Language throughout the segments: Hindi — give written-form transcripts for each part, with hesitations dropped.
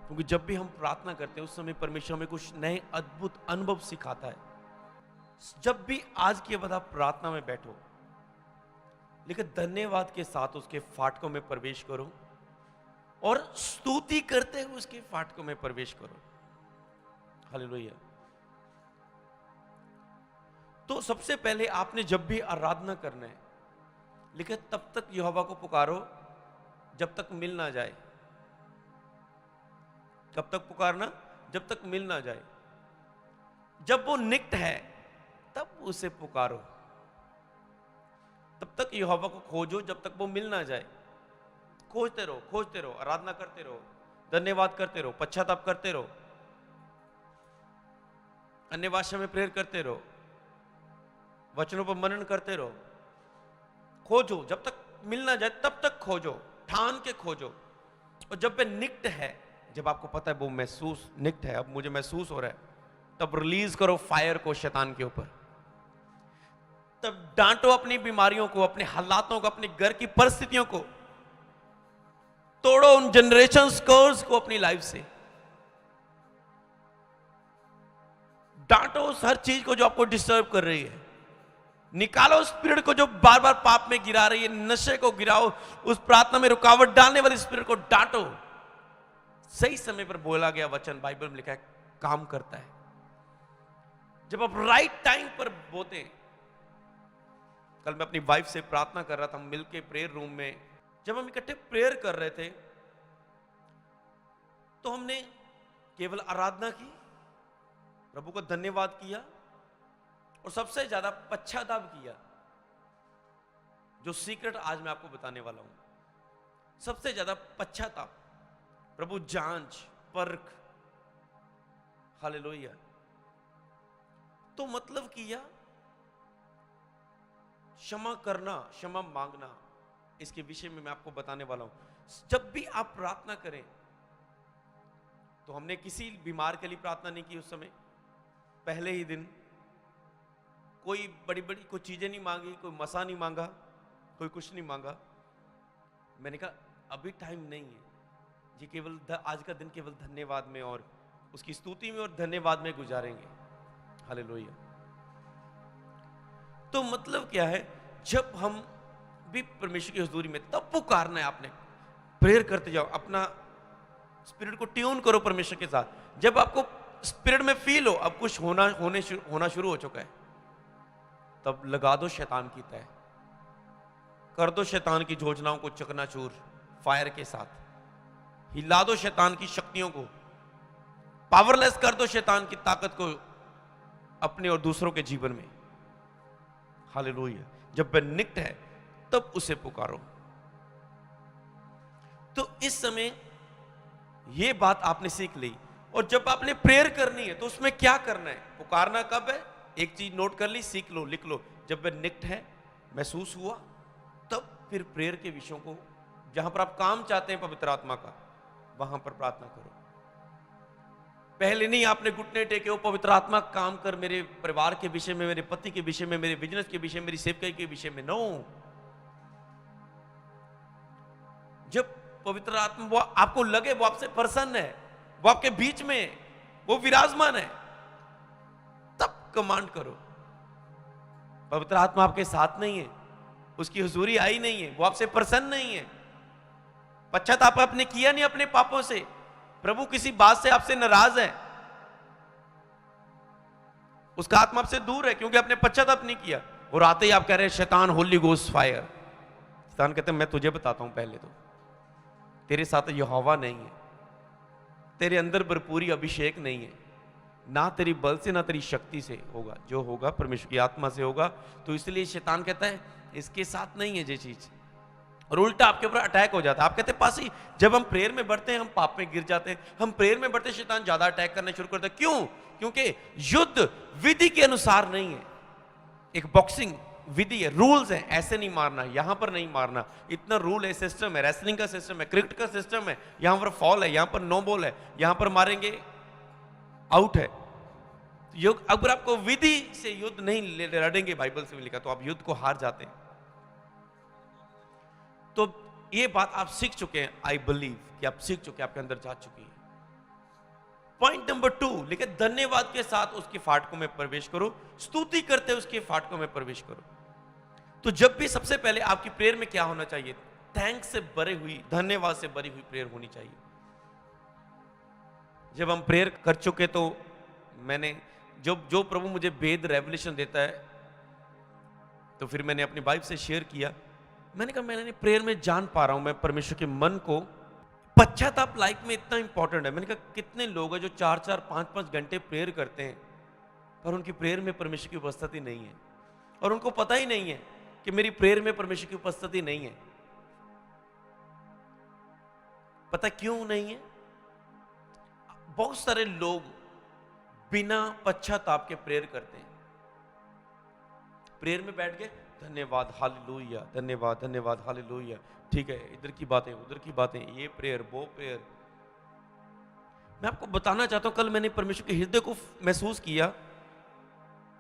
क्योंकि जब भी हम प्रार्थना करते हैं उस समय परमेश्वर हमें कुछ नए अद्भुत अनुभव सिखाता है। जब भी आज के बाद आप प्रार्थना में बैठो, लेकिन धन्यवाद के साथ उसके फाटकों में प्रवेश करो और स्तुति करते हुए उसके फाटकों में प्रवेश करो। हालेलुया। तो सबसे पहले आपने जब भी आराधना करना है, लेकिन तब तक यहोवा को पुकारो जब तक मिल ना जाए। कब तक पुकारना? जब तक मिल ना जाए। जब वो निकट है तब उसे पुकारो। तब तक यहोवा को खोजो जब तक वो मिल ना जाए। खोजते रहो, आराधना करते रहो, धन्यवाद करते रहो, पश्चाताप करते रहो, अन्य भाषा में प्रेयर करते रहो, वचनों पर मनन करते रहो। खोजो जब तक मिल ना जाए, तब तक खोजो, ठान के खोजो। और जब वे निकट है, जब आपको पता है वो महसूस निकट है, अब मुझे महसूस हो रहा है, तब रिलीज करो फायर को शैतान के ऊपर। तब डांटो अपनी बीमारियों को, अपने हालातों को, अपने घर की परिस्थितियों को। तोड़ो उन जनरेशन कर्स को अपनी लाइफ से। डांटो उस हर चीज को जो आपको डिस्टर्ब कर रही है। निकालो उस स्पिरिट को जो बार बार पाप में गिरा रही है। नशे को गिराओ, उस प्रार्थना में रुकावट डालने वाली स्पिरिट को डांटो। सही समय पर बोला गया वचन बाइबल में लिखा है काम करता है। जब आप राइट टाइम पर बोते। कल मैं अपनी वाइफ से प्रार्थना कर रहा था, मिलके प्रेयर रूम में। जब हम इकट्ठे प्रेयर कर रहे थे तो हमने केवल आराधना की, प्रभु को धन्यवाद किया और सबसे ज्यादा पश्चाताप किया। जो सीक्रेट आज मैं आपको बताने वाला हूं, सबसे ज्यादा पश्चाताप, प्रभु जांच परख। हालेलुया। तो मतलब किया क्षमा करना, क्षमा मांगना, इसके विषय में मैं आपको बताने वाला हूं। जब भी आप प्रार्थना करें, तो हमने किसी बीमार के लिए प्रार्थना नहीं की उस समय। पहले ही दिन कोई बड़ी बड़ी कोई चीजें नहीं मांगी, कोई मसा नहीं मांगा, कोई कुछ नहीं मांगा। मैंने कहा अभी टाइम नहीं है जी, केवल आज का दिन केवल धन्यवाद में और उसकी स्तुति में और धन्यवाद में गुजारेंगे। हालेलुया। तो मतलब क्या है, जब हम भी परमेश्वर की हुजूरी में, तब पुकारना है आपने। प्रेयर करते जाओ, अपना स्पिरिट को ट्यून करो परमेश्वर के साथ। जब आपको स्पिरिट में फील हो अब कुछ होना शुरू हो चुका है, तब लगा दो शैतान की तय, कर दो शैतान की योजनाओं को चकनाचूर फायर के साथ। हिला दो शैतान की शक्तियों को, पावरलेस कर दो शैतान की ताकत को अपने और दूसरों के जीवन में। हालेलुया। जब वह निकट है तब उसे पुकारो। तो इस समय यह बात आपने सीख ली। और जब आपने प्रेयर करनी है तो उसमें क्या करना है? पुकारना कब है? एक चीज नोट कर ली, सीख लो, लिख लो। जब वह निकट है, महसूस हुआ, तब फिर प्रेयर के विषयों को, जहां पर आप काम चाहते हैं पवित्र आत्मा का, वहां पर प्रार्थना करो। पहले नहीं आपने घुटने टेके, हो पवित्र आत्मा काम कर मेरे परिवार के विषय में, मेरे पति के विषय में, मेरे बिजनेस के विषय में, मेरी सेवकाई के विषय में। नो। जब पवित्र आत्मा वो आपको लगे वो आपसे प्रसन्न है, वो आपके बीच में है, वो विराजमान है, तब कमांड करो। पवित्र आत्मा आपके साथ नहीं है, उसकी हुजूरी आई नहीं है, वो आपसे प्रसन्न नहीं है, पश्चाताप आपने किया नहीं अपने पापों से, प्रभु किसी बात से आपसे नाराज है, उसका आत्मा आपसे दूर है क्योंकि आपने पश्चाताप नहीं किया। और आते ही आप कह रहे हैं शैतान होली गोस्ट फायर। शैतान कहते हैं मैं तुझे बताता हूं, पहले तो तेरे साथ यहोवा नहीं है, तेरे अंदर भरपूरी अभिषेक नहीं है, ना तेरी बल से ना तेरी शक्ति से होगा, जो होगा परमेश्वर की आत्मा से होगा। तो इसलिए शैतान कहता है इसके साथ नहीं है ये चीज, और उल्टा आपके ऊपर अटैक हो जाता है। आप कहते हैं पासी जब हम प्रेयर में बढ़ते हैं हम पाप में गिर जाते हैं, हम प्रेयर में बढ़ते शैतान ज्यादा अटैक करना शुरू करता है। क्यों? क्योंकि युद्ध विधि के अनुसार नहीं है। एक बॉक्सिंग विधि है, रूल्स है, ऐसे नहीं मारना, यहां पर नहीं मारना, इतना रूल है, सिस्टम है, रेसलिंग का सिस्टम है, क्रिकेट का सिस्टम है, यहां पर फॉल है, यहां पर नो बॉल है, यहां पर मारेंगे आउट है। युद्ध अगर आपको विधि से युद्ध नहीं लड़ेंगे, बाइबल से भी लिखा, तो आप युद्ध को हार जाते हैं। तो ये बात आप सीख चुके हैं, आई बिलीव कि आप सीख चुके हैं, आपके अंदर जा चुकी है। पॉइंट नंबर 2, लेकिन धन्यवाद के साथ उसके फाटकों में प्रवेश करो, स्तुति करते उसके फाटकों में प्रवेश करो। तो जब भी सबसे पहले आपकी प्रेयर में क्या होना चाहिए? थैंक्स से भरी हुई, धन्यवाद से भरी हुई प्रेयर होनी चाहिए। जब हम प्रेयर कर चुके तो मैंने जो प्रभु मुझे वेद रेवलेशन देता है, तो फिर मैंने अपनी वाइफ से शेयर किया। मैंने कहा मैंने प्रेयर में जान पा रहा हूं मैं परमेश्वर के मन को। पश्चाताप लाइफ में इतना इंपॉर्टेंट है। मैंने कहा कितने लोग हैं जो 4-4, 5-5 घंटे प्रेयर करते हैं पर उनकी प्रेयर में परमेश्वर की उपस्थिति नहीं है, और उनको पता ही नहीं है कि मेरी प्रेयर में परमेश्वर की उपस्थिति नहीं है। पता क्यों नहीं है? बहुत सारे लोग बिना पश्चाताप के प्रेयर करते हैं। प्रेयर में बैठ गए, धन्यवाद हालेलुया, धन्यवाद धन्यवाद हालेलुया, ठीक है, इधर की बातें उधर की बातें, ये प्रेयर वो प्रेयर। मैं आपको बताना चाहता हूं, कल मैंने परमेश्वर के हृदय को महसूस किया।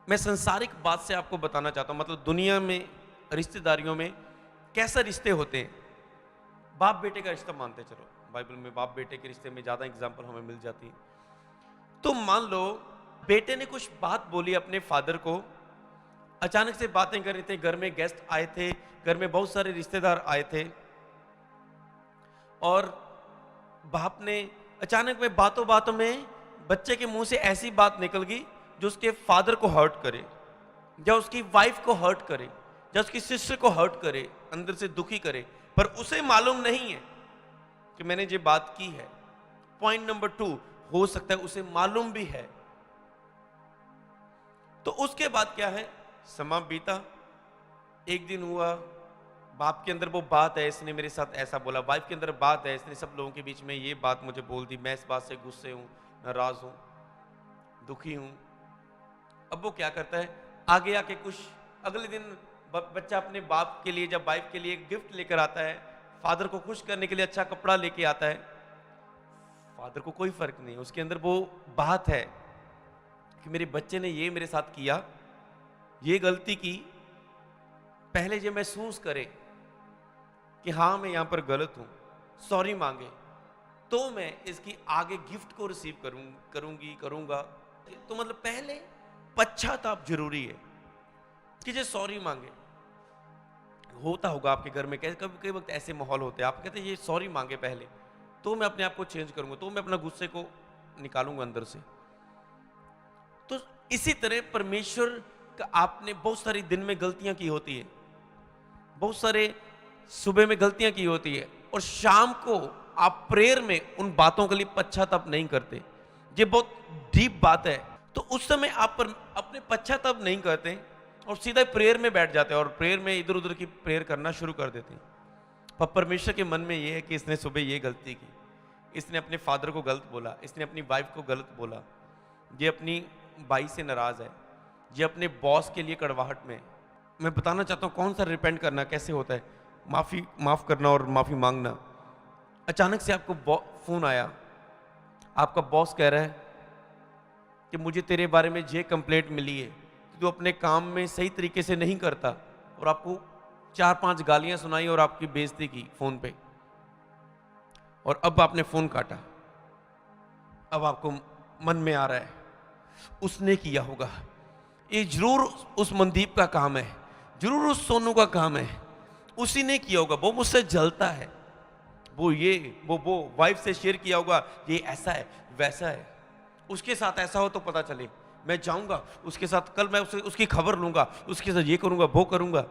मैं संसारिक बात से आपको बताना चाहता हूं, मतलब दुनिया में रिश्तेदारियों में कैसे रिश्ते होते हैं। बाप बेटे का रिश्ता मानते, चलो बाइबल में बाप बेटे के रिश्ते में ज्यादा एग्जाम्पल हमें मिल जाती है। तो मान लो बेटे ने कुछ बात बोली अपने फादर को, अचानक से बातें कर रहे थे, घर में गेस्ट आए थे, घर में बहुत सारे रिश्तेदार आए थे, और बाप ने अचानक में बातों बातों में बच्चे के मुंह से ऐसी बात निकल गई जो उसके फादर को हर्ट करे, या उसकी वाइफ को हर्ट करे, या उसकी सिस्टर को हर्ट करे, अंदर से दुखी करे, पर उसे मालूम नहीं है कि मैंने ये बात की है। पॉइंट नंबर 2, हो सकता है उसे मालूम भी है। तो उसके बाद क्या है, समा बीता, एक दिन हुआ, बाप के अंदर वो बात है, इसने मेरे साथ ऐसा बोला, वाइफ के अंदर बात है, इसने सब लोगों के बीच में ये बात मुझे बोल दी, मैं इस बात से गुस्से हूं, नाराज हूं, दुखी हूं। अब वो क्या करता है, आगे आके कुछ अगले दिन बच्चा अपने बाप के लिए, जब वाइफ के लिए गिफ्ट लेकर आता है, फादर को खुश करने के लिए अच्छा कपड़ा लेके आता है, फादर को कोई फर्क नहीं, उसके अंदर वो बात है कि मेरे बच्चे ने ये मेरे साथ किया, ये गलती की, पहले ये महसूस करे कि हाँ मैं यहां पर गलत हूं, सॉरी मांगे, तो मैं इसकी आगे गिफ्ट को रिसीव करूंगा। तो मतलब पहले पश्चाताप जरूरी है कि ये सॉरी मांगे। होता होगा आपके घर में, कभी कई वक्त ऐसे माहौल होते हैं, आप कहते हैं ये सॉरी मांगे पहले, तो मैं अपने आप को चेंज करूंगा, तो मैं अपना गुस्से को निकालूंगा अंदर से। तो इसी तरह परमेश्वर का, आपने बहुत सारी दिन में गलतियां की होती है, बहुत सारे सुबह में गलतियां की होती है, और शाम को आप प्रेयर में उन बातों के लिए पश्चाताप नहीं करते, ये बहुत डीप बात है। तो उस समय आप पर अपने पश्चाताप नहीं करते और सीधा प्रेयर में बैठ जाते हैं, और प्रेयर में इधर उधर की प्रेयर करना शुरू कर देते हैं। पर परमेश्वर के मन में ये है कि इसने सुबह ये गलती की, इसने अपने फादर को गलत बोला, इसने अपनी वाइफ को गलत बोला, ये अपनी भाई से नाराज है, ये अपने बॉस के लिए कड़वाहट में। मैं बताना चाहता हूँ कौन सा रिपेंट करना कैसे होता है, माफ करना और माफी मांगना। अचानक से आपको फोन आया, आपका बॉस कह रहा है कि मुझे तेरे बारे में ये कंप्लेंट मिली है कि तू अपने काम में सही तरीके से नहीं करता, और आपको 4-5 गालियां सुनाई और आपकी बेइज्जती की फोन पे, और अब आपने फोन काटा। अब आपको मन में आ रहा है उसने किया होगा, ये जरूर उस मनदीप का काम है, जरूर उस सोनू का काम है, उसी ने किया होगा, वो मुझसे जलता है, वो वाइफ से शेयर किया होगा, ये ऐसा है वैसा है, उसके साथ ऐसा हो तो पता चले, मैं जाऊंगा उसके साथ, कल मैं उसकी खबर लूंगा, उसके साथ ये करूंगा वो करूंगा,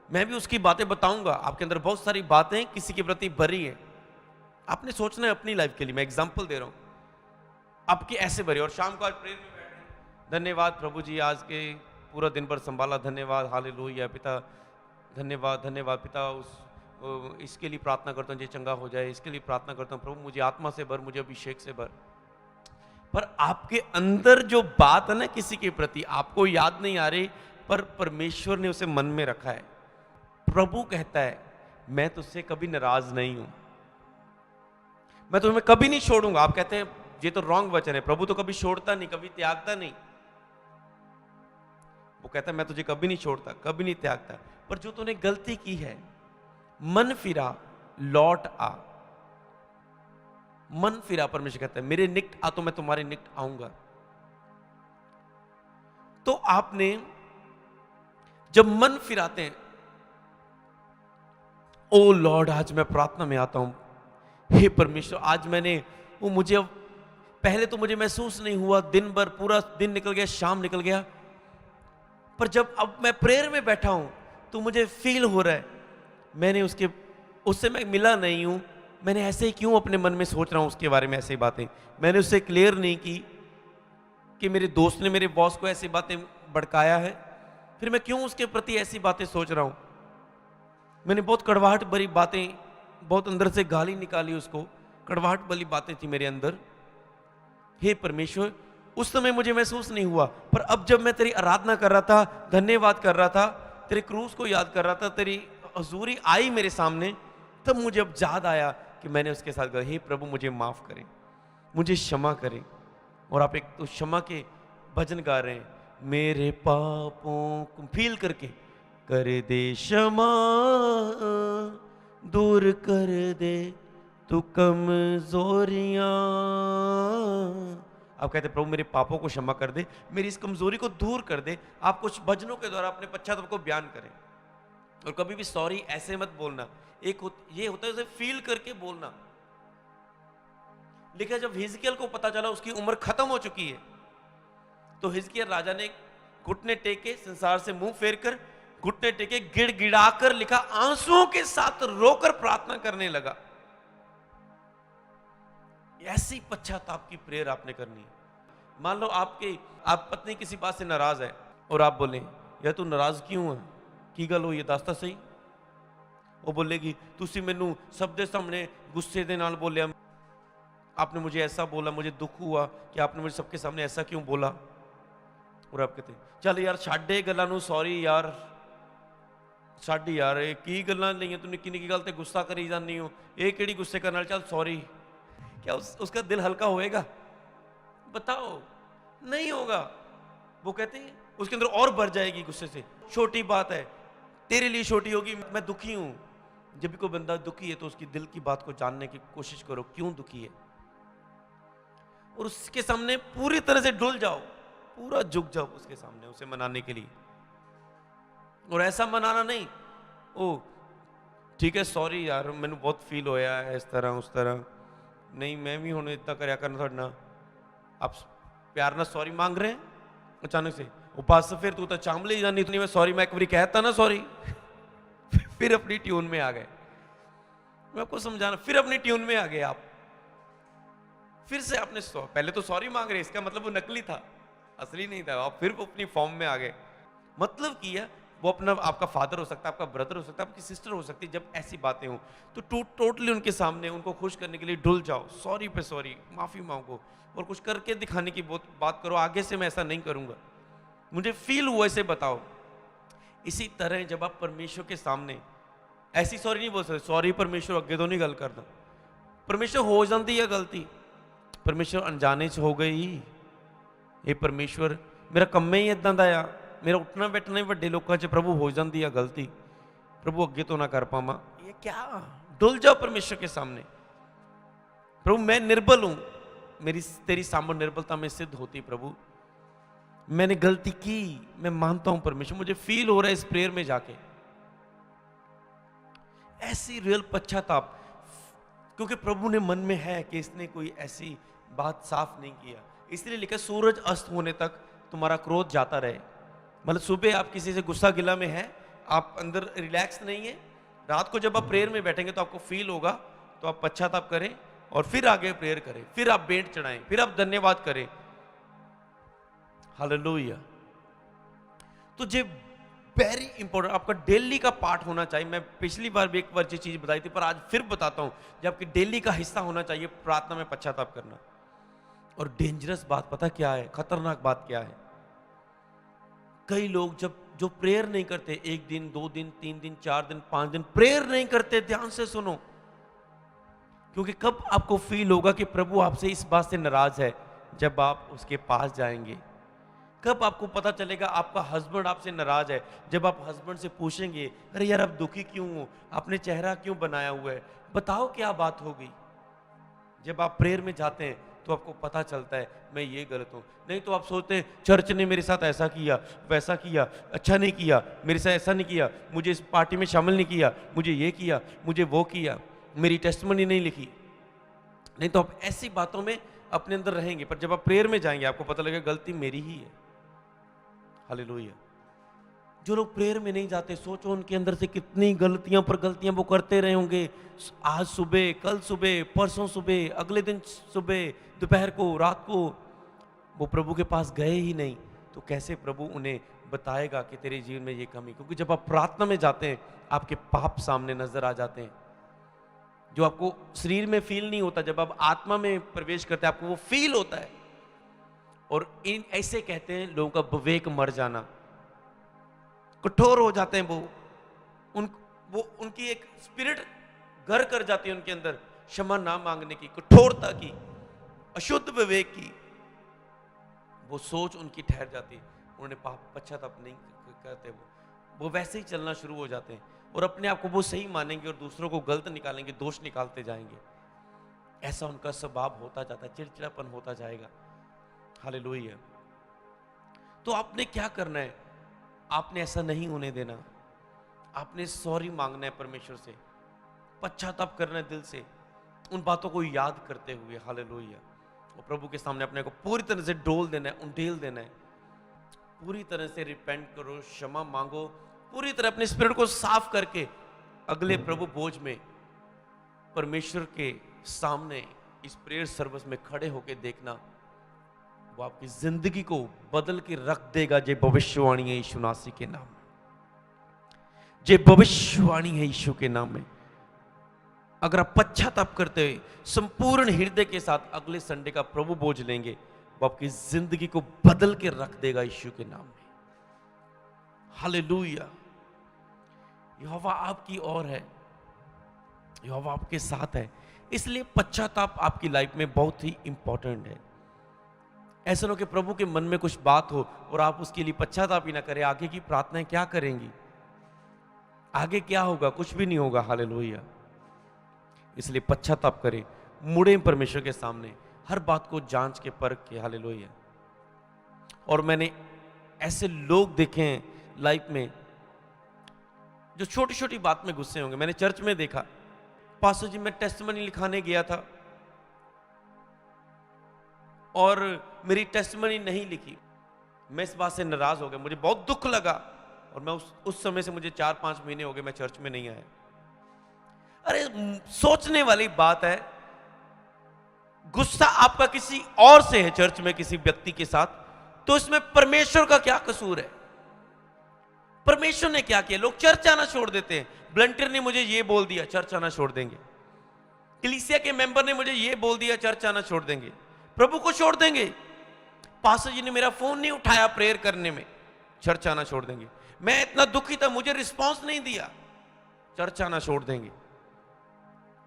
मैं भी उसकी बातें बताऊंगा। आपके अंदर बहुत सारी बातें किसी के प्रति भरी है, आपने सोचना है अपनी लाइफ के लिए, मैं एग्जांपल दे रहा हूं, आपके ऐसे भरे। और शाम को आज प्रेयर में बैठे, धन्यवाद प्रभु जी आज के पूरा दिन भर संभाला, धन्यवाद हालेलुया पिता, धन्यवाद धन्यवाद पिता, इसके लिए प्रार्थना करता हूँ ये चंगा हो जाए, इसके लिए प्रार्थना करता हूँ प्रभु मुझे आत्मा से भर, मुझे अभिषेक से भर। पर आपके अंदर जो बात है ना किसी के प्रति, आपको याद नहीं आ रही, पर परमेश्वर ने उसे मन में रखा है। प्रभु कहता है मैं तुझसे कभी नाराज नहीं हूं, मैं तुम्हें कभी नहीं छोड़ूंगा। आप कहते हैं ये तो रॉन्ग वचन है, प्रभु तो कभी छोड़ता नहीं, कभी त्यागता नहीं। वो कहता है मैं तुझे कभी नहीं छोड़ता, कभी नहीं त्यागता, पर जो तूने गलती की है मन फिरा लौट आ। मन फिरा, परमेश्वर कहता है मेरे निकट आ तो मैं तुम्हारे निकट आऊंगा। तो आपने जब मन फिराते हैं, ओ लॉर्ड आज मैं प्रार्थना में आता हूं, हे परमेश्वर आज मैंने वो मुझे अब पहले तो मुझे महसूस नहीं हुआ, दिन भर पूरा दिन निकल गया, शाम निकल गया, पर जब अब मैं प्रेयर में बैठा हूं तो मुझे फील हो रहा है मैंने उससे मैं मिला नहीं हूं, मैंने ऐसे ही क्यों अपने मन में सोच रहा हूं उसके बारे में, ऐसी बातें मैंने उससे क्लियर नहीं की कि मेरे दोस्त ने मेरे बॉस को ऐसी बातें भड़काया है, फिर मैं क्यों उसके प्रति ऐसी बातें सोच रहा हूं। मैंने बहुत कड़वाहट भरी बातें, बहुत अंदर से गाली निकाली उसको, कड़वाहट भरी बातें थी मेरे अंदर। हे परमेश्वर उस समय मुझे महसूस नहीं हुआ, पर अब जब मैं तेरी आराधना कर रहा था, धन्यवाद कर रहा था, तेरे क्रूस को याद कर रहा था, तेरी हजूरी आई मेरे सामने, तब मुझे अब याद आया कि मैंने उसके साथ कहा हे प्रभु मुझे माफ करें, मुझे क्षमा करें। और आप एक तो क्षमा के भजन गा रहे हैं, मेरे पापों को फील करके कर दे क्षमा, दूर कर दे तू कमजोरियां। आप कहते प्रभु मेरे पापों को क्षमा कर दे, मेरी इस कमजोरी को दूर कर दे। आप कुछ भजनों के द्वारा अपने पश्चाताप को बयान करें। और कभी भी सॉरी ऐसे मत बोलना, ये होता है उसे फील करके बोलना। लेकिन जब हिजकिय्याह को पता चला उसकी उम्र खत्म हो चुकी है, तो हिजकिय्याह राजा ने घुटने टेके, संसार से मुंह फेर कर घुटने टेके गिड़गिड़ाकर लिखा, आंसुओं के साथ रोकर प्रार्थना करने लगा। ऐसी पश्चाताप की प्रेयर आपने करनी है। मान लो आप पत्नी किसी बात से नाराज है और आप बोले यार तू नाराज क्यों है, की गल हुई है दस तो सही। वो बोलेगी तुसी मैनू सब दे सामने गुस्से दे नाल बोलिया, आपने मुझे ऐसा बोला, मुझे दुख हुआ कि आपने मुझे सबके सामने ऐसा क्यों बोला। और आप कहते चल यार छाड़े गल्लां नू, सॉरी यार छाड़ यार, की गल्लां लईआं तू, निक्की निक्की गल ते गुस्सा करी जानी हो, ये केड़ी गुस्से करने वाली, चल सॉरी। क्या उसका दिल हल्का होएगा? बताओ नहीं होगा। वो कहते हैं उसके अंदर और बढ़ जाएगी गुस्से से, छोटी बात है तेरे लिए छोटी होगी, मैं दुखी हूं। जब भी कोई बंदा दुखी है तो उसकी दिल की बात को जानने की कोशिश करो, क्यों दुखी है, और उसके सामने पूरी तरह से डुल जाओ, पूरा झुक जाओ उसके सामने उसे मनाने के लिए। और ऐसा मनाना नहीं, ओ ठीक है सॉरी यार मैंने बहुत फील होया है इस तरह उस तरह, नहीं मैं भी हुण इतना करया करना थोड़े नाल। आप प्यार ना सॉरी मांग रहे हैं, अचानक से वो बस फिर तू तो चांबले ही जानी, इतनी मैं सॉरी मैं एक बार कहता ना सॉरी फिर अपनी ट्यून में आ गए। मैं आपको समझाना, फिर अपनी ट्यून में आ गए आप, फिर से आपने पहले तो सॉरी मांग रहे, इसका मतलब वो नकली था, असली नहीं था। आप फिर अपनी फॉर्म में आ गए। मतलब किया वो अपना आपका फादर हो सकता है, आपका ब्रदर हो सकता है, आपकी सिस्टर हो सकती है। जब ऐसी बातें हो तो टोटली उनके सामने उनको खुश करने के लिए डुल जाओ, सॉरी पे सॉरी, माफी मांगो और कुछ करके दिखाने की बात करो, आगे से मैं ऐसा नहीं करूंगा, मुझे फील हुआ इसे बताओ। इसी तरह जब आप परमेश्वर के सामने ऐसी सॉरी नहीं बोल सकते, सॉरी परमेश्वर अगे तो नहीं गल करना, परमेश्वर हो जाती है गलती, परमेश्वर अनजाने च हो गई, ये परमेश्वर मेरा कम ही इदा का आ, मेरा उठना बैठना ही वड्डे लोगों च प्रभु हो जाती है गलती, प्रभु अगे तो ना कर पावा। ये क्या, डुल जाओ परमेश्वर के सामने, प्रभु मैं निर्बल हूं, मेरी तेरी सामने निर्बलता में सिद्ध होती प्रभु, मैंने गलती की, मैं मानता हूं परमेश्वर, मुझे फील हो रहा है इस प्रेयर में जाके। ऐसी रियल पश्चाताप, क्योंकि प्रभु ने मन में है कि इसने कोई ऐसी बात साफ नहीं किया, इसलिए लिखा सूरज अस्त होने तक तुम्हारा क्रोध जाता रहे। मतलब सुबह आप किसी से गुस्सा गिला में है, आप अंदर रिलैक्स नहीं है, रात को जब आप प्रेयर में बैठेंगे तो आपको फील होगा, तो आप पश्चाताप करें और फिर आगे प्रेयर करें, फिर आप भेंट चढ़ाएं, फिर आप धन्यवाद करें। हालेलुया। तो ये वेरी इंपॉर्टेंट आपका डेली का पार्ट होना चाहिए। मैं पिछली बार भी एक बार ये चीज बताई थी, पर आज फिर बताता हूं, जो आपकी डेली का हिस्सा होना चाहिए प्रार्थना में पश्चाताप करना। और डेंजरस बात पता क्या है, खतरनाक बात क्या है, कई लोग जो प्रेयर नहीं करते, एक दिन, 2 दिन, 3 दिन, 4 दिन, 5 दिन प्रेयर नहीं करते, ध्यान से सुनो, क्योंकि कब आपको फील होगा कि प्रभु आपसे इस बात से नाराज है, जब आप उसके पास जाएंगे। कब आपको पता चलेगा आपका हस्बैंड आपसे नाराज है, जब आप हस्बैंड से पूछेंगे अरे यार आप दुखी क्यों हो, आपने चेहरा क्यों बनाया हुआ है, बताओ क्या बात हो गई। जब आप प्रेयर में जाते हैं तो आपको पता चलता है मैं ये गलत हूँ। नहीं तो आप सोचते हैं चर्च ने मेरे साथ ऐसा किया, वैसा किया, अच्छा नहीं किया, मेरे साथ ऐसा नहीं किया, मुझे इस पार्टी में शामिल नहीं किया, मुझे ये किया, मुझे वो किया, मेरी टेस्टमनी नहीं लिखी। नहीं तो आप ऐसी बातों में अपने अंदर रहेंगे, पर जब आप प्रेयर में जाएंगे आपको पता लगेगा गलती मेरी ही है। हालेलुया। जो लोग प्रेयर में नहीं जाते, सोचो उनके अंदर से कितनी गलतियां पर गलतियां वो करते रहे होंगे। आज सुबह, कल सुबह, परसों सुबह, अगले दिन सुबह, दोपहर को, रात को, वो प्रभु के पास गए ही नहीं, तो कैसे प्रभु उन्हें बताएगा कि तेरे जीवन में ये कमी? क्योंकि जब आप प्रार्थना में जाते हैं आपके पाप सामने नजर आ जाते हैं, जो आपको शरीर में फील नहीं होता। जब आप आत्मा में प्रवेश करते हैं आपको वो फील होता है। और इन ऐसे कहते हैं लोगों का विवेक मर जाना, कठोर हो जाते हैं वो उनकी एक स्पिरिट घर कर जाती है उनके अंदर, क्षमा ना मांगने की, कठोरता की, अशुद्ध विवेक की। वो सोच उनकी ठहर जाती है, उन्होंने पाप पश्चाताप नहीं करते, वो वैसे ही चलना शुरू हो जाते हैं और अपने आप को वो सही मानेंगे और दूसरों को गलत निकालेंगे, दोष निकालते जाएंगे। ऐसा उनका स्वभाव होता जाता है, चिड़चिड़ापन होता जाएगा। हालेलुया। तो आपने क्या करना है? आपने ऐसा नहीं होने देना। आपने सॉरी मांगना है परमेश्वर से, पश्चाताप करना है दिल से, उन बातों को याद करते हुए। हालेलुया। और प्रभु के सामने अपने को पूरी तरह से डोल देना है, उंडेल देना है। पूरी तरह से रिपेंट करो, क्षमा मांगो, पूरी तरह अपने स्पिरिट को साफ करके अगले प्रभु भोज में परमेश्वर के सामने इस प्रेयर सर्विस में खड़े होकर देखना, वो आपकी जिंदगी को बदल के रख देगा। जे भविष्यवाणी है यीशु नासी के नाम में, जे भविष्यवाणी है यीशु के नाम में। अगर आप पश्चाताप करते हुए संपूर्ण हृदय के साथ अगले संडे का प्रभु भोज लेंगे, वो आपकी जिंदगी को बदल के रख देगा यीशु के नाम में। हालेलुया। यहोवा आपकी ओर है, यहोवा आपके साथ है, इसलिए पश्चाताप आपकी लाइफ में बहुत ही इंपॉर्टेंट है। ऐसा ना कि प्रभु के मन में कुछ बात हो और आप उसके लिए पश्चाताप ही ना करें। आगे की प्रार्थनाएं क्या करेंगी? आगे क्या होगा? कुछ भी नहीं होगा। हालेलुया। इसलिए पश्चाताप करें, मुड़े परमेश्वर के सामने, हर बात को जांच के परख के। हालेलुया। और मैंने ऐसे लोग देखे हैं लाइफ में जो छोटी छोटी बात में गुस्से होंगे। मैंने चर्च में देखा, पास्टर जी मैं टेस्टिमनी लिखाने गया था और मेरी टेस्टिमनी नहीं लिखी। मैं इस बात से नाराज हो गया, मुझे बहुत दुख लगा और मैं उस समय से मुझे 4-5 महीने हो गए मैं चर्च में नहीं आया। अरे सोचने वाली बात है, गुस्सा आपका किसी और से है चर्च में किसी व्यक्ति के साथ, तो इसमें परमेश्वर का क्या कसूर है? परमेश्वर ने क्या किया? लोग चर्च आना छोड़ देते हैं। ब्लंटर ने मुझे ये बोल दिया, चर्च आना छोड़ देंगे। कलीसिया के मेंबर ने मुझे ये बोल दिया, चर्च आना छोड़ देंगे। प्रभु को छोड़ देंगे। पास्टर जी ने मेरा फोन नहीं उठाया प्रेयर करने में, चर्च आना छोड़ देंगे। मैं इतना दुखी था, मुझे रिस्पांस नहीं दिया, चर्च आना छोड़ देंगे।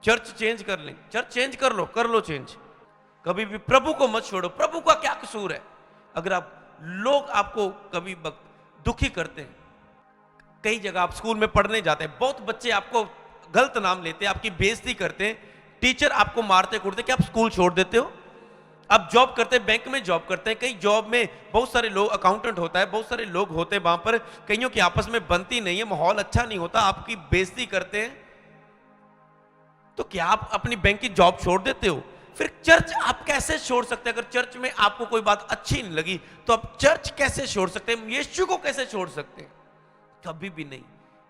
चर्च चेंज कर लेंगे। चर्च चेंज कर लो चेंज। कभी भी प्रभु को मत छोड़ो। प्रभु का क्या कसूर है? अगर लोग आपको कभी दुखी करते हैं, कई जगह आप स्कूल में पढ़ने जाते हैं, बहुत बच्चे आपको गलत नाम लेते हैं, आपकी बेइज्जती करते हैं, टीचर आपको मारते कूटते, क्या आप स्कूल छोड़ देते हो? आप जॉब करते हैं, बैंक में जॉब करते हैं, कई जॉब में बहुत सारे लोग, अकाउंटेंट होता है, बहुत सारे लोग होते हैं, वहां पर कईयों की आपस में बनती नहीं है, माहौल अच्छा नहीं होता, आपकी बेइज्जती करते हैं, तो क्या आप अपनी बैंक की जॉब छोड़ देते हो? फिर चर्च आप कैसे छोड़ सकते हैं? अगर चर्च में आपको कोई बात अच्छी नहीं लगी तो आप चर्च कैसे छोड़ सकते हैं? यीशु को कैसे छोड़ सकते हैं? कभी भी नहीं।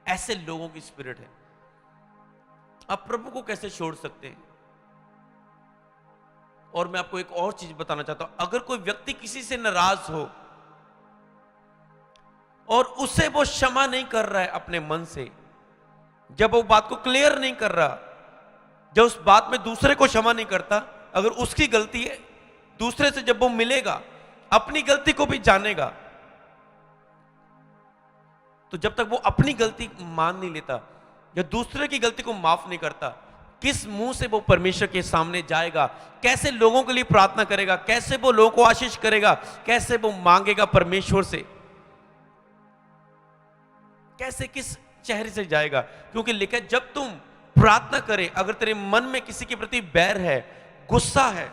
ऐसे लोगों की स्पिरिट है। आप प्रभु को कैसे छोड़ सकते हैं? और मैं आपको एक और चीज बताना चाहता हूं, अगर कोई व्यक्ति किसी से नाराज हो और उसे वो क्षमा नहीं कर रहा है अपने मन से, जब वो बात को क्लियर नहीं कर रहा, जब उस बात में दूसरे को क्षमा नहीं करता, अगर उसकी गलती है, दूसरे से जब वो मिलेगा अपनी गलती को भी जानेगा, तो जब तक वो अपनी गलती मान नहीं लेता या दूसरे की गलती को माफ नहीं करता, किस मुंह से वो परमेश्वर के सामने जाएगा? कैसे लोगों के लिए प्रार्थना करेगा? कैसे वो लोगों को आशीष करेगा? कैसे वो मांगेगा परमेश्वर से? कैसे, किस चेहरे से जाएगा? क्योंकि लिखा है, जब तुम प्रार्थना करे, अगर तेरे मन में किसी के प्रति बैर है, गुस्सा है,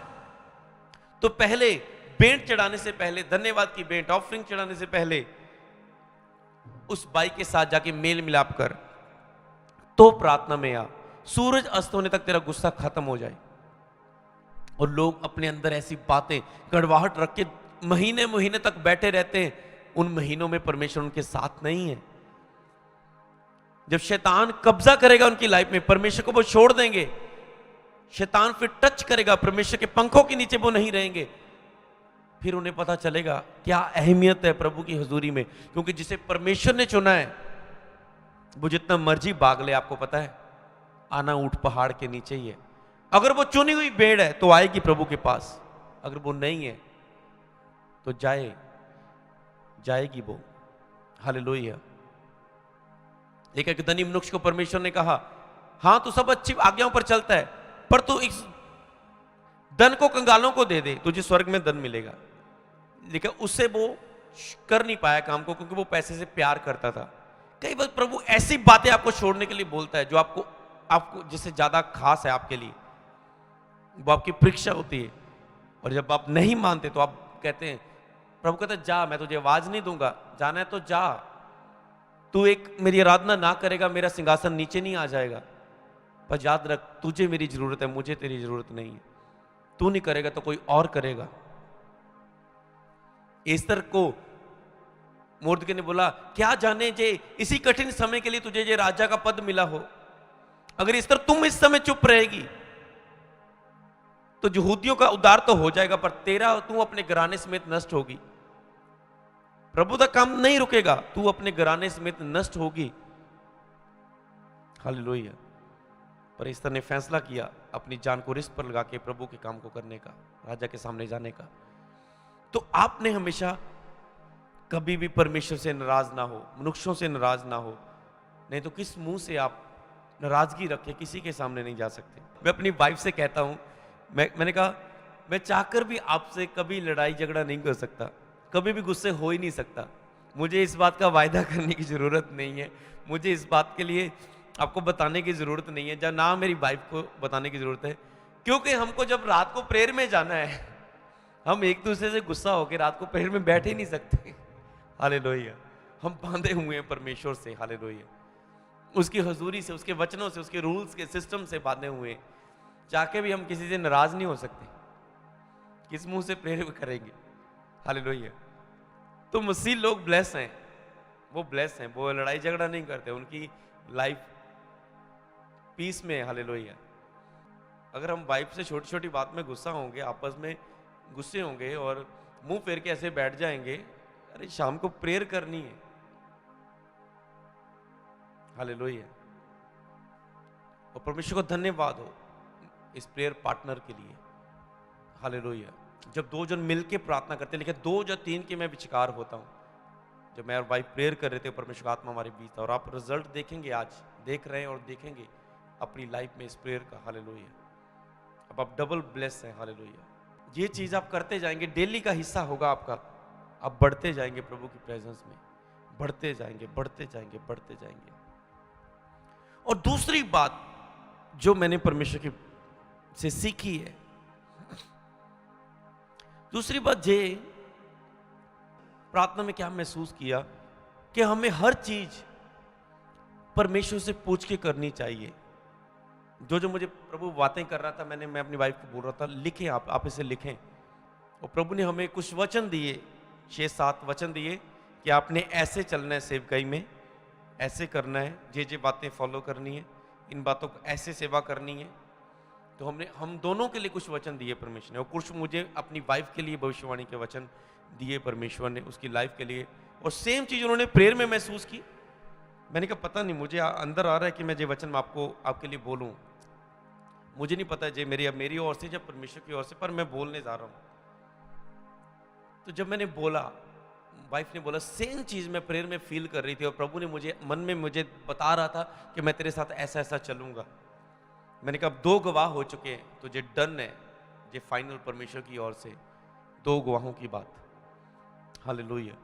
तो पहले भेंट चढ़ाने से पहले, धन्यवाद की भेंट, ऑफरिंग चढ़ाने से पहले उस भाई के साथ जाके मेल मिलाप कर, तो प्रार्थना में आ, सूरज अस्त होने तक तेरा गुस्सा खत्म हो जाए। और लोग अपने अंदर ऐसी बातें, कड़वाहट रख के महीने महीने तक बैठे रहते हैं, उन महीनों में परमेश्वर उनके साथ नहीं है। जब शैतान कब्जा करेगा उनकी लाइफ में, परमेश्वर को वो छोड़ देंगे, शैतान फिर टच करेगा, परमेश्वर के पंखों के नीचे वो नहीं रहेंगे, फिर उन्हें पता चलेगा क्या अहमियत है प्रभु की हुजूरी में। क्योंकि जिसे परमेश्वर ने चुना है वो जितना मर्जी भाग ले, आपको पता है आना ऊंट पहाड़ के नीचे ही है। अगर वो चुनी हुई भेड़ है तो आएगी प्रभु के पास, अगर वो नहीं है तो जाएगी वो। हालेलुया। एक धनी मनुष्य को परमेश्वर ने कहा, हां तू सब अच्छी आज्ञाओं पर चलता है, पर तू इस धन को कंगालों को दे दे, तुझे स्वर्ग में धन मिलेगा। लेकिन उससे वो कर नहीं पाया काम को, क्योंकि वो पैसे से प्यार करता था। कई बार प्रभु ऐसी बातें आपको छोड़ने के लिए बोलता है जो आपको जिससे ज्यादा खास है आपके लिए, वो आपकी परीक्षा होती है। और जब आप नहीं मानते तो आप कहते हैं, प्रभु कहता है जा, मैं तुझे आवाज नहीं दूंगा, जाना है तो जा, तू एक मेरी आराधना ना करेगा मेरा सिंहासन नीचे नहीं आ जाएगा। पर याद रख, तुझे मेरी जरूरत है, मुझे तेरी जरूरत नहीं है। तू नहीं करेगा तो कोई और करेगा। एस्तर को मोर्दके ने बोला, क्या जाने जे इसी कठिन समय के लिए तुझे जे राजा का पद मिला हो, अगर एस्तर तुम इस समय चुप रहेगी तो यहूदियों का उद्धार तो हो जाएगा, पर तेरा तू अपने घराने समेत नष्ट होगी। प्रभु का काम नहीं रुकेगा, तू अपने घराने समेत नष्ट होगी। हालेलुया। पर एस्तर ने फैसला किया अपनी जान को रिस्क पर लगा के प्रभु के काम को करने का, राजा के सामने जाने का। तो आपने हमेशा कभी भी परमेश्वर से नाराज ना हो, मनुष्यों से नाराज ना हो, नहीं तो किस मुंह से आप नाराजगी रखे किसी के सामने नहीं जा सकते। मैं अपनी वाइफ से कहता हूं, मैंने कहा मैं चाहकर भी आपसे कभी लड़ाई झगड़ा नहीं कर सकता, कभी भी गुस्से हो ही नहीं सकता। मुझे इस बात का वायदा करने की जरूरत नहीं है, मुझे इस बात के लिए आपको बताने की जरूरत नहीं है, ना मेरी वाइफ को बताने की जरूरत है। क्योंकि हमको जब रात को प्रेयर में जाना है, हम एक दूसरे से गुस्सा होकर रात को प्रेयर में बैठ ही नहीं सकते। हालेलुया। हम बांधे हुए हैं परमेश्वर से, हालेलुया, उसकी हजूरी से, उसके वचनों से, उसके रूल्स के सिस्टम से बांधे हुए हैं। चाहे भी हम किसी से नाराज नहीं हो सकते, किस मुंह से प्रेयर करेंगे। हालेलुया। तो मसीह लोग ब्लेस हैं, वो ब्लेस हैं, वो लड़ाई झगड़ा नहीं करते, उनकी लाइफ पीस में। हालेलुया। अगर हम वाइफ से छोटी छोटी बात में गुस्सा होंगे, आपस में गुस्से होंगे और मुंह फेर के ऐसे बैठ जाएंगे, अरे शाम को प्रेयर करनी है। हालेलुया। और परमेश्वर को धन्यवाद हो इस प्रेयर पार्टनर के लिए। हालेलुया। जब दो जन मिलके प्रार्थना करते हैं, लेकिन दो या तीन के मैं विचकार होता हूं। जब मैं और वाइफ प्रेयर कर रहे थे, परमेश्वर का आत्मा हमारे बीच था, और आप रिजल्ट देखेंगे, आज देख रहे हैं और देखेंगे अपनी लाइफ में इस प्रेयर का। हालेलुया। अब आप डबल ब्लेस हैं। हालेलुया। ये चीज आप करते जाएंगे, डेली का हिस्सा होगा आपका, आप बढ़ते जाएंगे प्रभु की प्रेजेंस में, बढ़ते जाएंगे, बढ़ते जाएंगे, बढ़ते जाएंगे। और दूसरी बात जो मैंने परमेश्वर की से सीखी है, दूसरी बात ये प्रार्थना में क्या महसूस किया कि हमें हर चीज परमेश्वर से पूछ के करनी चाहिए। जो मुझे प्रभु बातें कर रहा था, मैं अपनी वाइफ को बोल रहा था, लिखें, आप इसे लिखें। और प्रभु ने हमें कुछ वचन दिए, 6-7 वचन दिए कि आपने ऐसे चलना है सेवकाई में, ऐसे करना है, जे बातें फॉलो करनी है, इन बातों को ऐसे सेवा करनी है। तो हम दोनों के लिए कुछ वचन दिए परमेश्वर ने, और कुछ मुझे अपनी वाइफ के लिए भविष्यवाणी के वचन दिए परमेश्वर ने उसकी लाइफ के लिए। और सेम चीज उन्होंने प्रेयर में महसूस की। मैंने कहा पता नहीं, मुझे अंदर आ रहा है कि मैं ये वचन आपके लिए बोलूं, मुझे नहीं पता जे मेरी ओर से या परमेश्वर की ओर से, पर मैं बोलने जा रहा हूं। तो जब मैंने बोला, वाइफ ने बोला, सेम चीज मैं प्रेयर में फील कर रही थी, और प्रभु ने मुझे मन में मुझे बता रहा था कि मैं तेरे साथ ऐसा ऐसा चलूंगा। मैंने कहा 2 गवाह हो चुके हैं, तो ये डन है, ये फाइनल परमेश्वर की ओर से 2 गवाहों की बात। हालेलुया।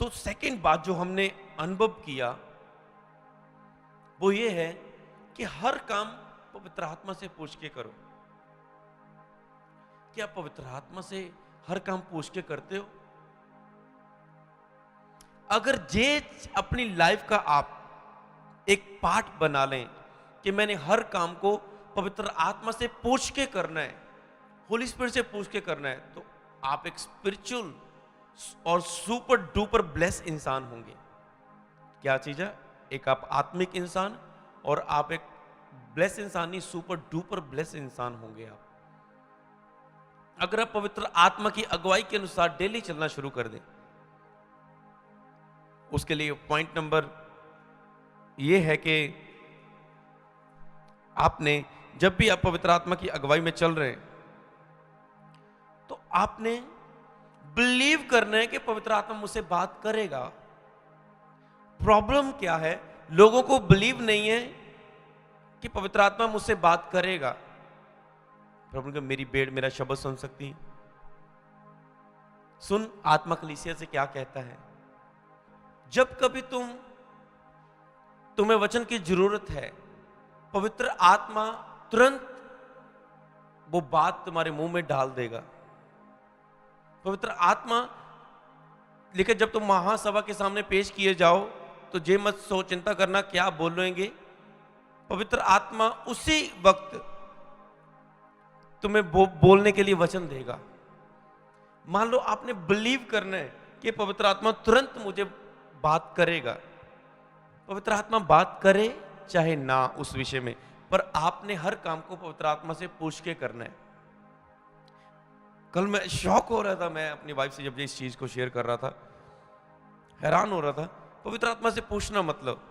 तो सेकंड बात जो हमने अनुभव किया वो ये है कि हर काम पवित्र आत्मा से पूछ के करो। क्या पवित्र आत्मा से हर काम पूछ के करते हो? अगर ये अपनी लाइफ का आप एक पार्ट बना लें कि मैंने हर काम को पवित्र आत्मा से पूछ के करना है, होली स्पिरिट से पूछ के करना है, तो आप एक स्पिरिचुअल और सुपर डुपर ब्लेस इंसान होंगे। क्या चीज है? एक आप आत्मिक इंसान और आप एक ब्लेस इंसान नहीं, सुपर डुपर ब्लेस इंसान होंगे आप, अगर आप पवित्र आत्मा की अगुवाई के अनुसार डेली चलना शुरू कर दें। उसके लिए पॉइंट नंबर यह है कि आपने जब भी आप पवित्र आत्मा की अगुवाई में चल रहे हैं तो आपने बिलीव करना है कि पवित्र आत्मा मुझसे बात करेगा। प्रॉब्लम क्या है? लोगों को बिलीव नहीं है कि पवित्र आत्मा मुझसे बात करेगा। प्रॉब्लम क्या? मेरी भेड़ मेरा शब्द सुन सकती है। सुन आत्मा कलीसिया से क्या कहता है। जब कभी तुम्हें वचन की जरूरत है, पवित्र आत्मा तुरंत वो बात तुम्हारे मुंह में डाल देगा। पवित्र आत्मा, लेकिन जब तुम महासभा के सामने पेश किए जाओ तो जे मत सो चिंता करना क्या बोलेंगे। पवित्र आत्मा उसी वक्त तुम्हें बोलने के लिए वचन देगा। मान लो आपने बिलीव करना है कि पवित्र आत्मा तुरंत मुझे बात करेगा। पवित्र आत्मा बात करे चाहे ना उस विषय में, पर आपने हर काम को पवित्र आत्मा से पूछ के करना है। कल मैं शॉक हो रहा था, मैं अपनी वाइफ से जब इस चीज को शेयर कर रहा था, हैरान हो रहा था। पवित्र आत्मा से पूछना मतलब,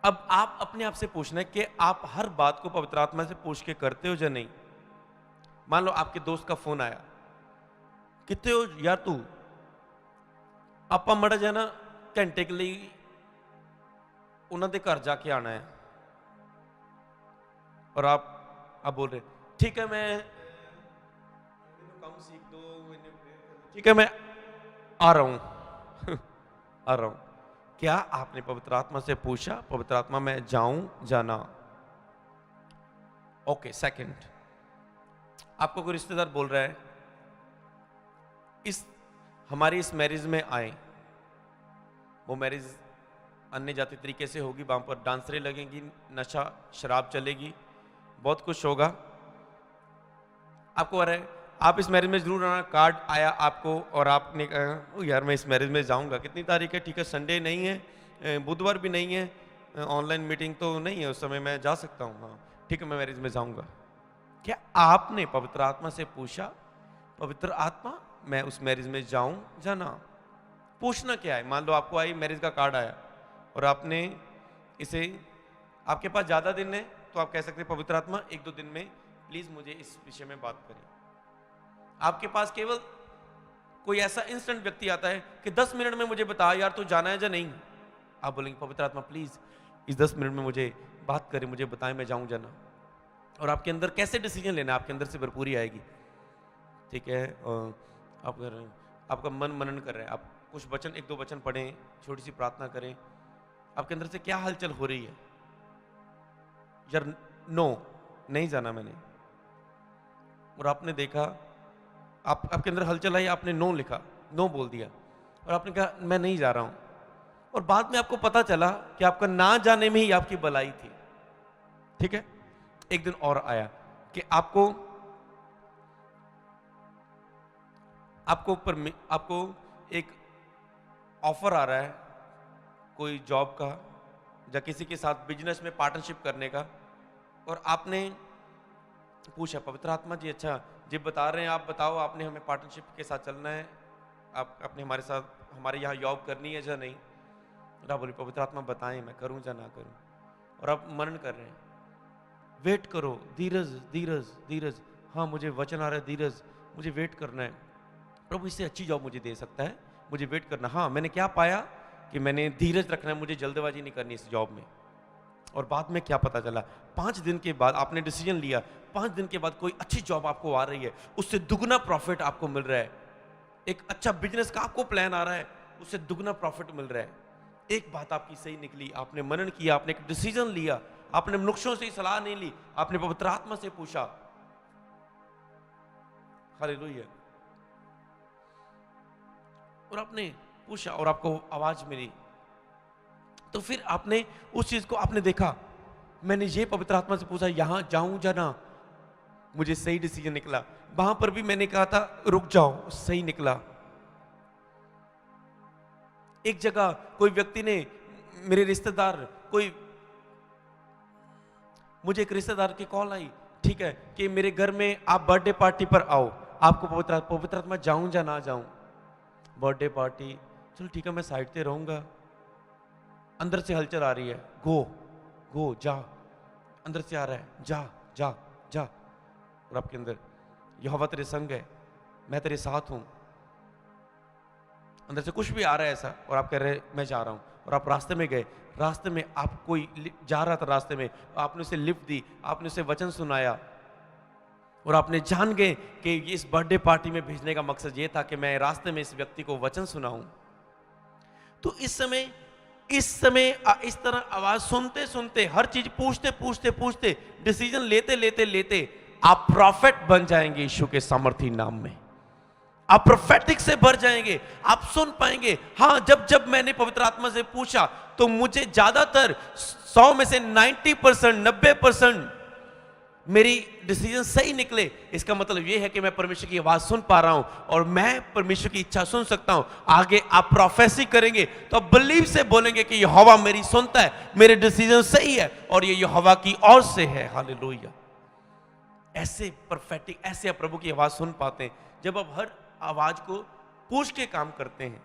अब आप अपने आप से पूछना है कि आप हर बात को पवित्र आत्मा से पूछ के करते हो या नहीं। मान लो आपके दोस्त का फोन आया, कितने हो यार तू, आपा मड़ा जाना घंटे के लिए उन्होंने घर जाके आना है, और आप बोल रहे ठीक है मैं कम सीख दो, ठीक है मैं आ रहा हूं आ रहा हूं। क्या आपने पवित्र आत्मा से पूछा, पवित्र आत्मा मैं जाऊं जाना? ओके। सेकंड, आपको कोई रिश्तेदार बोल रहा है हमारी इस मैरिज में आए, वो मैरिज अन्य जाति तरीके से होगी, वहां पर डांसरें लगेंगी, नशा शराब चलेगी, बहुत कुछ होगा। आपको आ रहा है आप इस मैरिज में जरूर आना, कार्ड आया आपको और आपने कहा यार मैं इस मैरिज में जाऊंगा। कितनी तारीख है? ठीक है, संडे नहीं है, बुधवार भी नहीं है, ऑनलाइन मीटिंग तो नहीं है, उस समय मैं जा सकता हूँ। हाँ ठीक है, मैं मैरिज में जाऊंगा। क्या आपने पवित्र आत्मा से पूछा, पवित्र आत्मा मैं उस मैरिज में जाऊं जाना? पूछना क्या है? मान लो आपको आई मैरिज का कार्ड आया और आपने इसे, आपके पास ज्यादा दिन है तो आप कह सकते हैं पवित्र आत्मा 1-2 दिन में प्लीज मुझे इस विषय में बात करें। आपके पास केवल कोई ऐसा इंस्टेंट व्यक्ति आता है कि 10 मिनट में मुझे बता यार तू जाना है या नहीं। आप बोलेंगे पवित्र आत्मा प्लीज इस 10 मिनट में मुझे बात करें, मुझे बताएं मैं जाऊं जाना। और आपके अंदर कैसे डिसीजन लेना, आपके अंदर से भरपूरी आएगी। ठीक है, आप अगर आपका मन मनन कर रहे हैं, आप कुछ वचन 1-2 वचन पढ़ें, छोटी सी प्रार्थना करें, आपके अंदर से क्या हलचल हो रही है? यार नो नहीं जाना मैंने, और आपने देखा आपके अंदर हलचल आई, आपने नो लिखा, नो बोल दिया और आपने कहा मैं नहीं जा रहा हूं, और बाद में आपको पता चला कि आपका ना जाने में ही आपकी भलाई थी। ठीक है, एक दिन और आया कि आपको एक ऑफर आ रहा है कोई जॉब का या किसी के साथ बिजनेस में पार्टनरशिप करने का, और आपने पूछा पवित्र आत्मा जी अच्छा जी बता रहे हैं, आप बताओ आपने हमें पार्टनरशिप के साथ चलना है, आप अपने हमारे साथ हमारे यहाँ जॉब करनी है या नहीं? और आप बोले पवित्र आत्मा बताएं मैं करूं या ना करूं, और आप मनन कर रहे हैं, वेट करो, धीरज धीरज धीरज, हाँ मुझे वचन आ रहा है धीरज, मुझे वेट करना है, प्रभु इससे अच्छी जॉब मुझे दे सकता है, मुझे वेट करना। हाँ मैंने क्या पाया कि मैंने धीरज रखना है, मुझे जल्दबाजी नहीं करनी इस जॉब में। और बाद में क्या पता चला, 5 दिन के बाद आपने डिसीजन लिया, 5 दिन के बाद कोई अच्छी जॉब आपको आ रही है, उससे दुगना प्रॉफिट आपको मिल रहा है। एक अच्छा बिजनेस का आपको प्लान आ रहा है, उससे दुगना प्रॉफिट मिल रहा है। एक बात आपकी सही निकली, आपने मनन किया, आपने एक डिसीजन लिया, आपने मनुष्यों से सलाह नहीं ली, आपने पवित्र आत्मा से पूछा। हालेलुया। और आपने पूछा और आपको आवाज मिली, तो फिर आपने उस चीज को आपने देखा। मैंने ये पवित्र आत्मा से पूछा यहां जाऊं या ना, मुझे सही डिसीजन निकला। वहां पर भी मैंने कहा था रुक जाओ, सही निकला। एक जगह कोई व्यक्ति ने, मेरे रिश्तेदार, मुझे एक रिश्तेदार की कॉल आई, ठीक है, कि मेरे घर में आप बर्थडे पार्टी पर आओ, आपको पवित्र आत्मा जाऊं या ना जाऊं। बर्थडे पार्टी, चलो ठीक है, मैं साइड पे रहूंगा। अंदर से हलचल आ रही है, गो जा, अंदर से आ रहा है, जा जा जा। और आपके अंदर यहोवा तेरे संग है, मैं तेरे साथ हूं। अंदर से कुछ भी आ रहा है ऐसा, और आप कह रहे मैं जा रहा हूं। और आप रास्ते में गए, रास्ते में आप कोई जा रहा था, रास्ते में आपने उसे लिफ्ट दी, आपने उसे वचन सुनाया, और आपने जान गए कि इस बर्थडे पार्टी में भेजने का मकसद ये था कि मैं रास्ते में इस व्यक्ति को वचन सुनाऊं। तो इस समय इस तरह आवाज सुनते सुनते, हर चीज पूछते डिसीजन लेते आप प्रॉफिट बन जाएंगे यीशु के सामर्थी नाम में। आप प्रोफेटिक से भर जाएंगे, आप सुन पाएंगे। हाँ, जब मैंने पवित्र आत्मा से पूछा तो मुझे ज्यादातर 100 में से 90%, 90% मेरी डिसीजन सही निकले। इसका मतलब यह है कि मैं परमेश्वर की आवाज सुन पा रहा हूं और मैं परमेश्वर की इच्छा सुन सकता हूं। आगे आप प्रोफेसी करेंगे तो आप बिलीव से बोलेंगे कि यहोवा मेरी सुनता है, मेरे डिसीजन सही है और ये यहोवा की ओर से है। हालेलुया। ऐसे परफेक्टिक, ऐसे आप प्रभु की आवाज सुन पाते हैं। जब आप हर आवाज को पूछ के काम करते हैं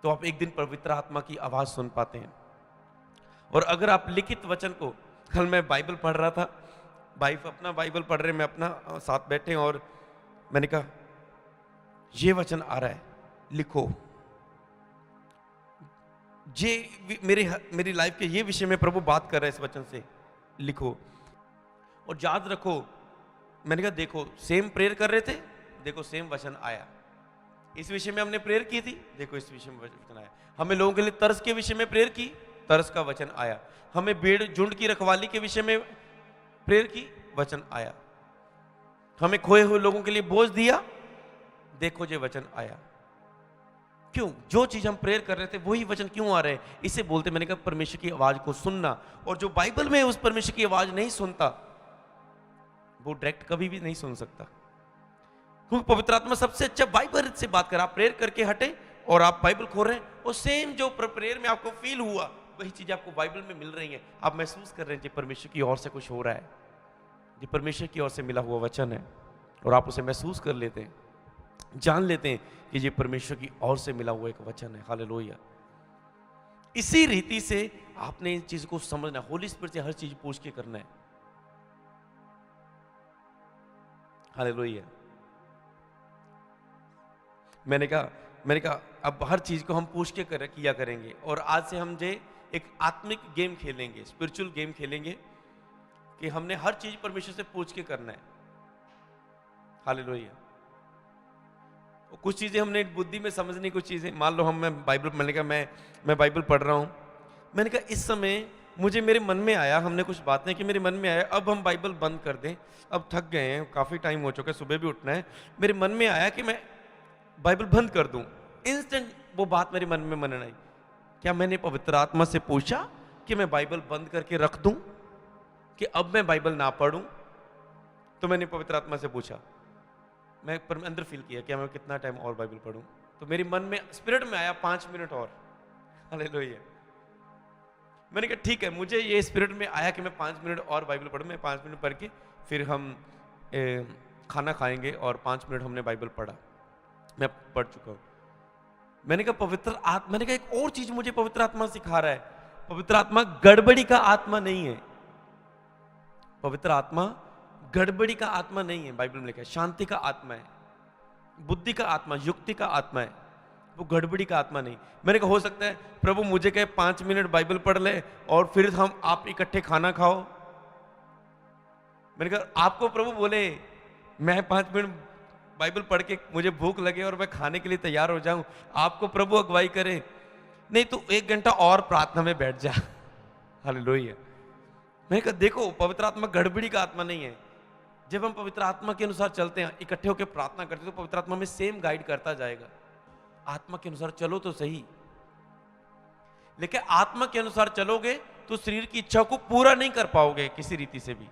तो आप एक दिन पवित्र आत्मा की आवाज सुन पाते हैं। और अगर आप लिखित वचन को, कल मैं बाइबल पढ़ रहा था, वाइफ अपना बाइबल पढ़ रहे, मैं अपना साथ बैठे, और मैंने कहा ये वचन आ रहा है, लिखो। ये मेरी लाइफ के ये विषय में प्रभु बात कर रहे हैं, इस वचन से लिखो और याद रखो। मैंने कहा देखो, सेम प्रेयर कर रहे थे, देखो सेम वचन आया। इस विषय में हमने प्रेयर की थी, देखो इस विषय में वचन आया। हमें लोगों के लिए तरस के विषय में प्रेयर की, तरस का वचन आया। हमें भेड़ झुंड की रखवाली के विषय में प्रेयर की, वचन आया। हमें खोए हुए लोगों के लिए बोझ दिया, देखो ये वचन आया। क्यों? जो चीज हम प्रेयर कर रहे थे वही वचन क्यों आ रहे हैं? इसे बोलते, मैंने कहा परमेश्वर की आवाज को सुनना। और जो बाइबल में उस परमेश्वर की आवाज नहीं सुनता वो डायरेक्ट कभी भी नहीं सुन सकता, क्योंकि पवित्र आत्मा सबसे अच्छा बाइबल से बात कर। आप प्रेयर करके हटे और आप बाइबल खोल रहे हैं, और सेम जो प्रेयर में आपको फील हुआ वही चीज आपको बाइबल में मिल रही है। आप महसूस कर रहे हैं कि परमेश्वर की ओर से कुछ हो रहा है, ये परमेश्वर की ओर से मिला हुआ वचन है, और आप उसे महसूस कर लेते हैं, जान लेते हैं कि ये परमेश्वर की ओर से मिला हुआ एक वचन है। हालेलुया। इसी रीति से आपने इन चीज को समझना, होली स्पिरिट से हर चीज पूछ के करना है। हालेलुया। मैंने कहा अब हर चीज को हम पूछ के किया करेंगे, और आज से हम जे एक आत्मिक गेम खेलेंगे, स्पिरिचुअल गेम खेलेंगे, कि हमने हर चीज परमेश्वर से पूछ के करना है। हालेलुया। कुछ चीजें हमने बुद्धि में समझनी, कुछ चीजें, मान लो मैं बाइबल पढ़ रहा हूं, मैंने कहा इस समय मुझे मेरे मन में आया, हमने कुछ बातें कि मेरे मन में आया अब हम बाइबल बंद कर दें, अब थक गए हैं, काफी टाइम हो चुका है, सुबह भी उठना है। मेरे मन में आया कि मैं बाइबल बंद कर दूं। इंस्टेंट वो बात मेरे मन में मन आई। क्या मैंने पवित्र आत्मा से पूछा कि मैं बाइबल बंद करके रख दूं, कि अब मैं बाइबल ना पढ़ूं? तो मैंने पवित्र आत्मा से पूछा, मैं अंदर फील किया क्या मैं कितना टाइम और बाइबल पढ़ूं? तो मेरे मन में, स्पिरिट में आया 5 मिनट और। हालेलुया। मैंने कहा ठीक है, मुझे ये स्पिरिट में आया कि मैं 5 मिनट और बाइबल पढ़ूं। मैं 5 मिनट पढ़ के फिर हम खाना खाएंगे, और 5 मिनट हमने बाइबल पढ़ा, मैं पढ़ चुका हूं। मैंने कहा एक और चीज मुझे पवित्र आत्मा सिखा रहा है। पवित्र आत्मा गड़बड़ी का आत्मा नहीं है। पवित्र आत्मा गड़बड़ी का आत्मा नहीं है। बाइबल में लिखा है शांति का आत्मा है, बुद्धि का आत्मा, युक्ति का आत्मा है, वो गड़बड़ी का आत्मा नहीं। मैंने कहा हो सकता है प्रभु मुझे कहे 5 मिनट बाइबल पढ़ ले और फिर आप इकट्ठे खाना खाओ। मैंने कहा आपको प्रभु बोले मैं 5 मिनट बाइबल पढ़ के मुझे भूख लगे और मैं खाने के लिए तैयार हो जाऊं, आपको प्रभु अगुवाई करे, नहीं तो 1 घंटा और प्रार्थना में बैठ जा। हालेलुया। मैंने कहा देखो पवित्र आत्मा गड़बड़ी का आत्मा नहीं है, जब हम पवित्र आत्मा के अनुसार चलते हैं, इकट्ठे होकर प्रार्थना करते हैं, तो पवित्र आत्मा में सेम गाइड करता जाएगा। आत्मा के अनुसार चलो तो सही, लेकिन आत्मा के अनुसार चलोगे तो शरीर की इच्छा को पूरा नहीं कर पाओगे किसी रीति से भी।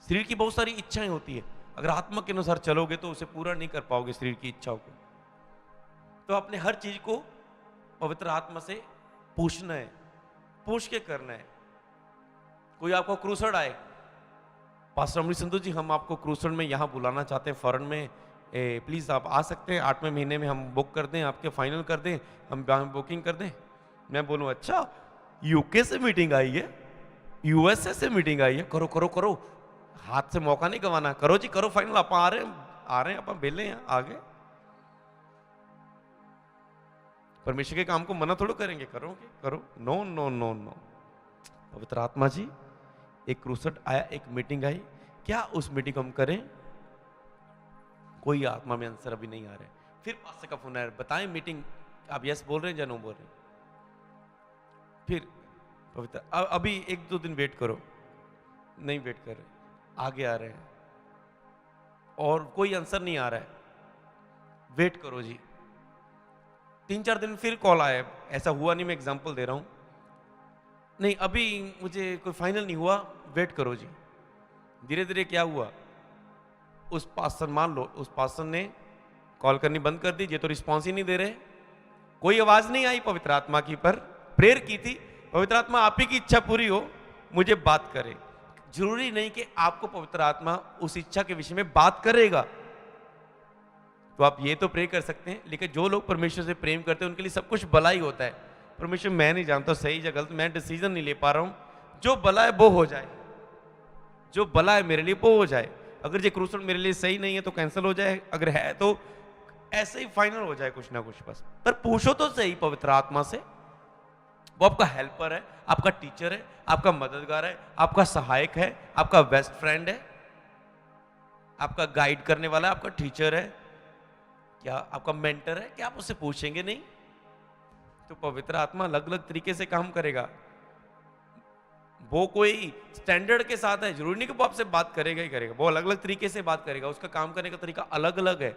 शरीर की बहुत सारी इच्छाएं होती है, अगर आत्मा के अनुसार चलोगे तो उसे पूरा नहीं कर पाओगे शरीर की इच्छाओं को। तो अपने हर चीज को पवित्र आत्मा से पूछना है, पूछ के करना है। कोई आपको क्रूसड आए, पास्टर अमरीश संधू जी हम आपको क्रूसड में यहाँ बुलाना चाहते हैं फॉरेन में, प्लीज आप आ सकते हैं, 8वें महीने में हम बुक कर दें, आपके फाइनल कर दें, हम बुकिंग कर दें। मैं बोलूँ अच्छा यूके से मीटिंग आई है, यूएसए से मीटिंग आई है, करो करो करो, हाथ से मौका नहीं गंवाना, करो जी करो फाइनल, आप आ रहे हैं आप बेले हैं आगे। परमेश्वर के काम को मना थोड़ा करेंगे, करोगे करो, नो नो नो नो। पवित्र आत्मा जी एक क्रूसड आया, एक मीटिंग आई, क्या उस मीटिंग को हम करें? कोई आत्मा में आंसर अभी नहीं आ रहा है। फिर पास्टर का फोन आया, बताएं मीटिंग आप यस बोल रहे हैं या नो बोल रहे हैं? फिर पवित्र अभी 1-2 दिन वेट करो, नहीं वेट कर रहे, आगे आ रहे हैं और कोई आंसर नहीं आ रहा है, वेट करो जी। 3-4 दिन फिर कॉल आया, ऐसा हुआ नहीं, मैं एग्जांपल दे रहा हूं, नहीं अभी मुझे कोई फाइनल नहीं हुआ, वेट करो जी। धीरे धीरे क्या हुआ, उस पास्टर मान लो उस पास्टर ने कॉल करनी बंद कर दी, ये तो रिस्पॉन्स ही नहीं दे रहे, कोई आवाज नहीं आई पवित्र आत्मा की, पर प्रेयर की थी, पवित्र आत्मा आप ही की इच्छा पूरी हो, मुझे बात करे। जरूरी नहीं कि आपको पवित्र आत्मा उस इच्छा के विषय में बात करेगा, तो आप ये तो प्रे कर सकते हैं, लेकिन जो लोग परमेश्वर से प्रेम करते हैं उनके लिए सब कुछ भला ही होता है। परमेश्वर मैं नहीं जानता सही या गलत, मैं डिसीजन नहीं ले पा रहा हूं, जो भला है वो हो जाए, जो भला है मेरे लिए वो हो जाए। अगर ये क्रूसड मेरे लिए सही नहीं है तो कैंसिल हो जाए, अगर है तो ऐसे ही फाइनल हो जाए कुछ ना कुछ बस। पर पूछो तो सही पवित्र आत्मा से, वो आपका हेल्पर है, आपका टीचर है, आपका मददगार है, आपका सहायक है, आपका बेस्ट फ्रेंड है, आपका गाइड करने वाला है, आपका टीचर है, क्या आपका मेंटर है, क्या आप उससे पूछेंगे नहीं? तो पवित्र आत्मा अलग अलग तरीके से काम करेगा, वो कोई स्टैंडर्ड के साथ है, जरूरी नहीं कि वो आपसे बात करेगा ही करेगा, वो अलग अलग तरीके से बात करेगा, उसका काम करने का तरीका अलग अलग है।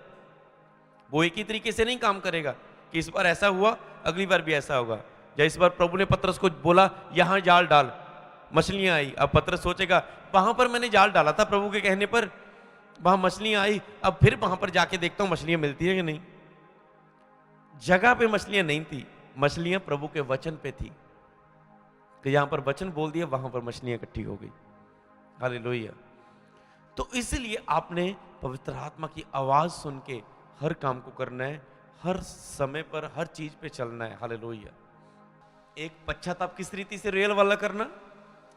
वो एक ही तरीके से नहीं काम करेगा कि इस बार ऐसा हुआ अगली बार भी ऐसा होगा। या इस बार प्रभु ने पतरस को बोला यहां जाल डाल, मछलियां आई, अब पतरस सोचेगा वहां पर मैंने जाल डाला था प्रभु के कहने पर, वहां मछलियां आई, अब फिर वहां पर जाके देखता हूं मछलियां मिलती है कि नहीं। जगह पे मछलियां नहीं थी, मछलियां प्रभु के वचन पे थी, कि यहां पर वचन बोल दिया वहां पर मछलियां इकट्ठी हो गई। हालेलुया। तो इसलिए आपने पवित्र आत्मा की आवाज सुन के हर काम को करना है, हर समय पर हर चीज पे चलना है। हालेलुया। एक पश्चाताप किस रीति से रियल वाला करना,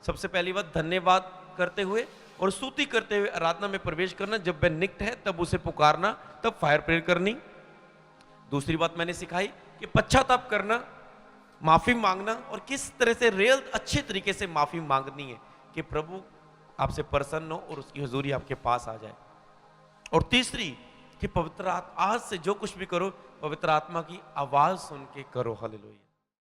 सबसे पहली बात धन्यवाद करते हुए और स्तुति करते हुए आराधना में प्रवेश करना, जब वह निकट है तब उसे पुकारना, तब फायर प्रेयर करनी। दूसरी बात मैंने सिखाई कि पश्चाताप करना, माफी मांगना, और किस तरह से रियल अच्छे तरीके से माफी मांगनी है कि प्रभु आपसे प्रसन्न हो और उसकी हुजूरी आपके पास आ जाए। और तीसरी कि पवित्र आज से जो कुछ भी करो पवित्र आत्मा की आवाज सुन के करो। हालेलुया।